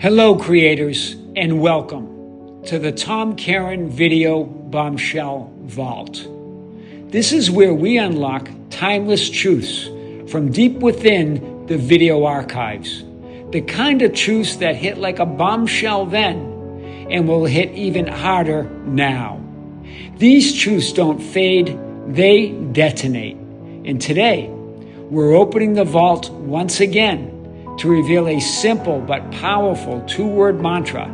Hello, creators, and welcome to the Tom Kearin Video Bombshell Vault. This is where we unlock timeless truths from deep within the video archives. The kind of truths that hit like a bombshell then and will hit even harder now. These truths don't fade, they detonate. And today, we're opening the vault once again to reveal a simple but powerful two-word mantra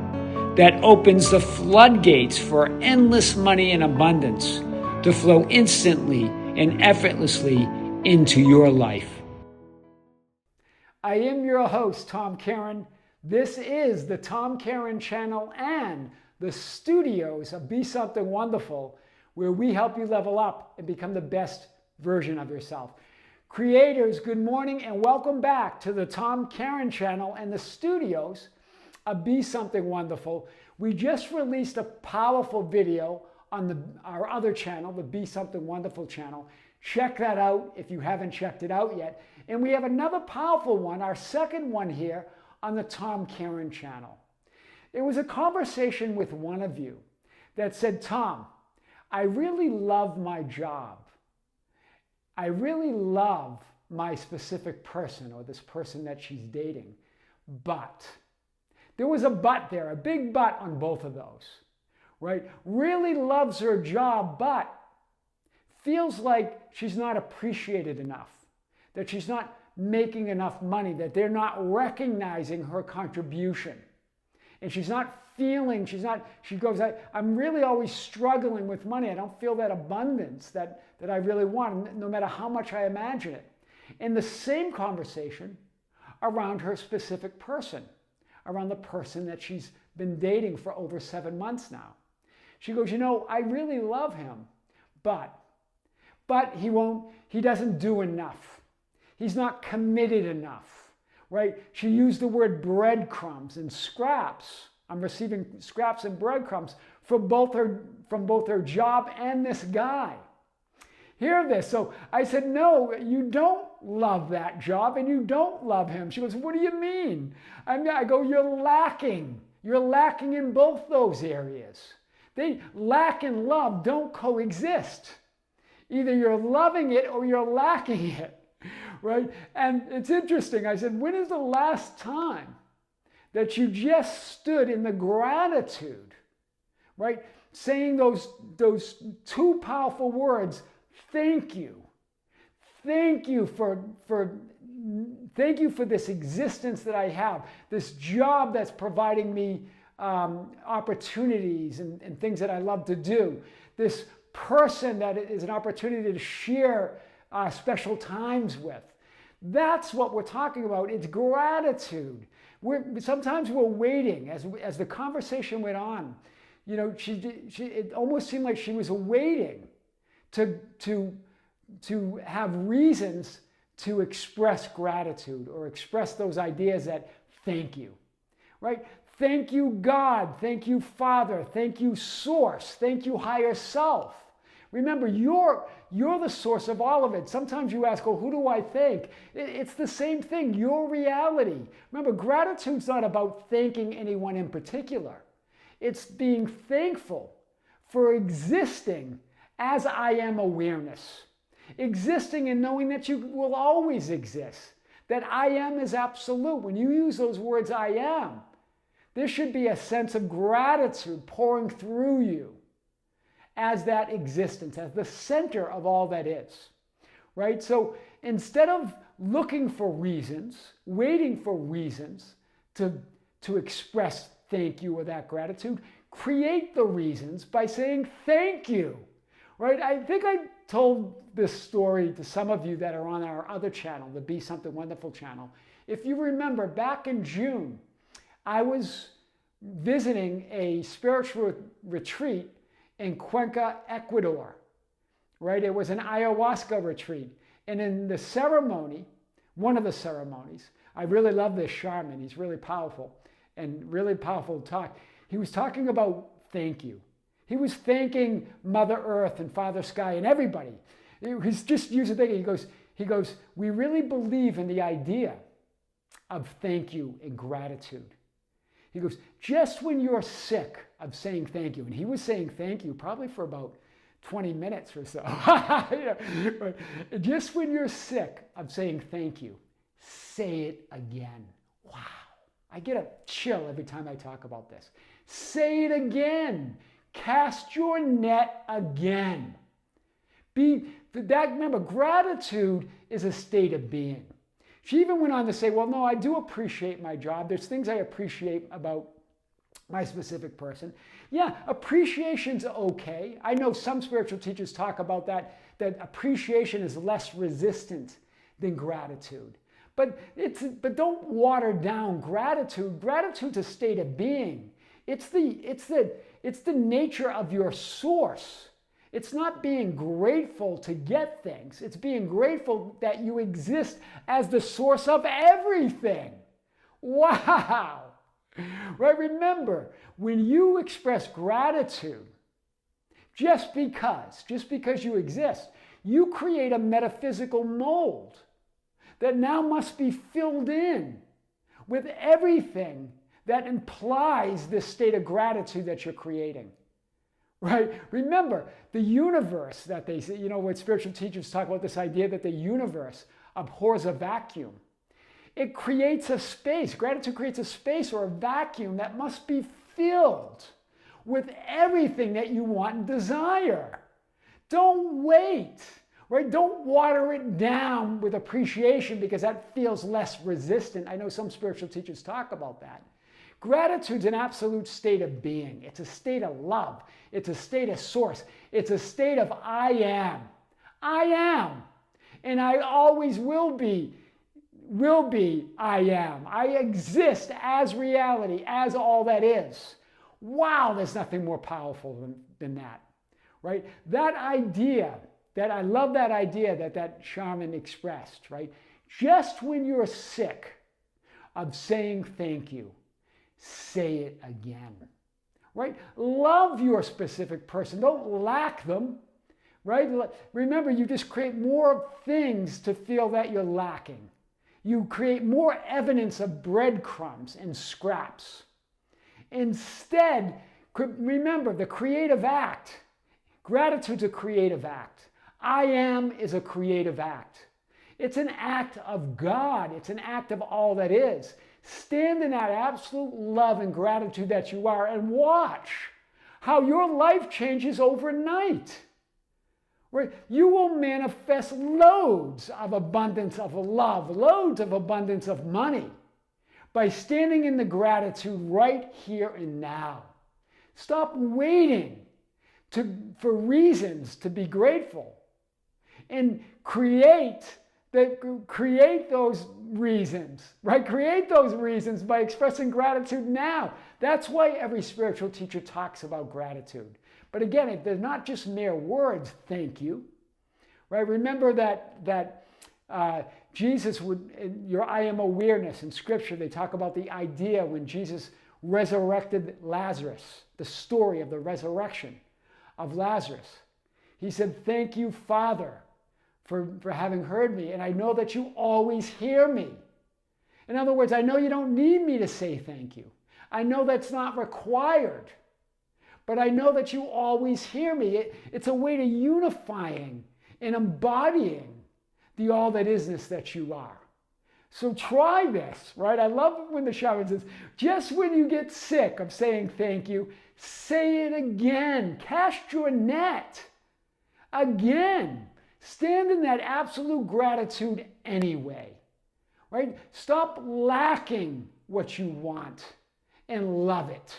that opens the floodgates for endless money and abundance to flow instantly and effortlessly into your life. I am your host, Tom Kearin. This is the Tom Kearin Channel and the studios of Be Something Wonderful, where we help you level up and become the best version of yourself. Creators, good morning and welcome back to the Tom Kearin Channel and the studios of Be Something Wonderful. We just released a powerful video on our other channel, the Be Something Wonderful channel. Check that out if you haven't checked it out yet. And we have another powerful one, our second one here on the Tom Kearin Channel. It was a conversation with one of you that said, Tom, I really love my job. I really love my specific person or this person that she's dating, but there was a but there, a big but on both of those, right? Really loves her job, but feels like she's not appreciated enough, that she's not making enough money, that they're not recognizing her contribution. And she's not feeling, she goes, I'm really always struggling with money. I don't feel that abundance that I really want, no matter how much I imagine it. In the same conversation around her specific person, around the person that she's been dating for over 7 months now. She goes, I really love him, but he doesn't do enough. He's not committed enough, right? She used the word breadcrumbs and scraps. I'm receiving scraps and breadcrumbs from both her job and this guy. Hear this. So I said, no, you don't love that job and you don't love him. She goes, what do you mean? I go, you're lacking. You're lacking in both those areas. Lack and love don't coexist. Either you're loving it or you're lacking it, right? And it's interesting. I said, when is the last time that you just stood in the gratitude, right? Saying those two powerful words, thank you. Thank you for this existence that I have, this job that's providing me opportunities and things that I love to do, this person that is an opportunity to share special times with. That's what we're talking about. It's gratitude. Sometimes we're waiting as the conversation went on. It almost seemed like she was waiting to have reasons to express gratitude or express those ideas that thank you, right? Thank you, God. Thank you, Father. Thank you, Source. Thank you, Higher Self. Remember, you're the source of all of it. Sometimes you ask, who do I thank? It's the same thing, your reality. Remember, gratitude's not about thanking anyone in particular. It's being thankful for existing as I am awareness. Existing and knowing that you will always exist. That I am is absolute. When you use those words, I am, there should be a sense of gratitude pouring through you as that existence, as the center of all that is, right? So instead of looking for reasons, waiting for reasons to express thank you or that gratitude, create the reasons by saying thank you, right? I think I told this story to some of you that are on our other channel, the Be Something Wonderful channel. If you remember, back in June, I was visiting a spiritual retreat in Cuenca, Ecuador, right? It was an ayahuasca retreat. And in the ceremony, one of the ceremonies, I really love this shaman. He's really powerful and really powerful to talk. He was talking about thank you. He was thanking Mother Earth and Father Sky and everybody. He's just using thinking. He goes, we really believe in the idea of thank you and gratitude. He goes, just when you're sick of saying thank you, and he was saying thank you probably for about 20 minutes or so. Just when you're sick of saying thank you, say it again. Wow. I get a chill every time I talk about this. Say it again. Cast your net again. Remember, gratitude is a state of being. She even went on to say, well, no, I do appreciate my job. There's things I appreciate about my specific person. Yeah, appreciation's okay. I know some spiritual teachers talk about that appreciation is less resistant than gratitude. But don't water down gratitude. Gratitude's a state of being. It's the nature of your source. It's not being grateful to get things. It's being grateful that you exist as the source of everything. Wow. Right? Remember, when you express gratitude, just because you exist, you create a metaphysical mold that now must be filled in with everything that implies this state of gratitude that you're creating. Right? Remember, the universe that they say, when spiritual teachers talk about this idea that the universe abhors a vacuum. It creates a space. Gratitude creates a space or a vacuum that must be filled with everything that you want and desire. Don't wait. Right? Don't water it down with appreciation because that feels less resistant. I know some spiritual teachers talk about that. Gratitude's an absolute state of being. It's a state of love. It's a state of source. It's a state of I am. I am. And I always will be I am. I exist as reality, as all that is. Wow, there's nothing more powerful than that. Right? That idea, I love that idea that shaman expressed, right? Just when you're sick of saying thank you, say it again, right? Love your specific person. Don't lack them, right? Remember, you just create more things to feel that you're lacking. You create more evidence of breadcrumbs and scraps. Instead, remember the creative act. Gratitude's a creative act. I am is a creative act. It's an act of God. It's an act of all that is. Stand in that absolute love and gratitude that you are and watch how your life changes overnight. Right? You will manifest loads of abundance of love, loads of abundance of money by standing in the gratitude right here and now. Stop waiting for reasons to be grateful and create those reasons, right? Create those reasons by expressing gratitude now. That's why every spiritual teacher talks about gratitude. But again, they're not just mere words, thank you, right? Remember that Jesus would, in your I am awareness in Scripture, they talk about the idea when Jesus resurrected Lazarus, the story of the resurrection of Lazarus. He said, thank you, Father, for having heard me, and I know that you always hear me. In other words, I know you don't need me to say thank you. I know that's not required, but I know that you always hear me. It's a way to unifying and embodying the all that isness that you are. So try this, right? I love when the shaman says, just when you get sick of saying thank you, say it again. Cast your net again. Stand in that absolute gratitude anyway, right? Stop lacking what you want and love it,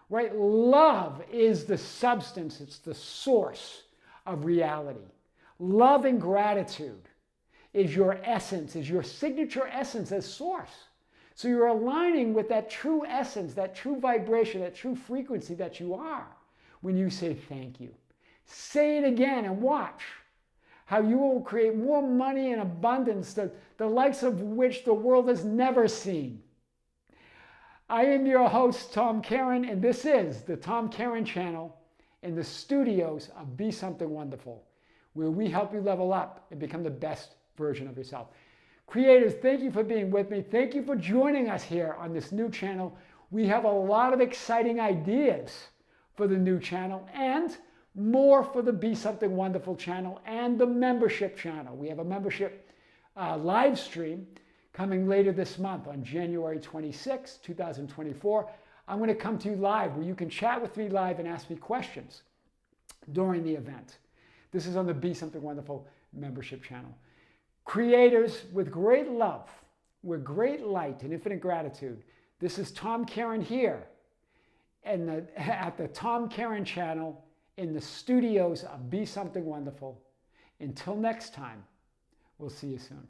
right? Love is the substance. It's the source of reality. Love and gratitude is your essence, is your signature essence as source. So you're aligning with that true essence, that true vibration, that true frequency that you are when you say thank you. Say it again and watch how you will create more money and abundance, the likes of which the world has never seen. I am your host, Tom Kearin, and this is the Tom Kearin Channel in the studios of Be Something Wonderful, where we help you level up and become the best version of yourself. Creators, thank you for being with me. Thank you for joining us here on this new channel We have a lot of exciting ideas for the new channel and more for the Be Something Wonderful channel and the membership channel. We have a membership live stream coming later this month on January 26, 2024. I'm going to come to you live where you can chat with me live and ask me questions during the event. This is on the Be Something Wonderful membership channel. Creators with great love, with great light and infinite gratitude. This is Tom Kearin here at the Tom Kearin Channel in the studios of Be Something Wonderful. Until next time, we'll see you soon.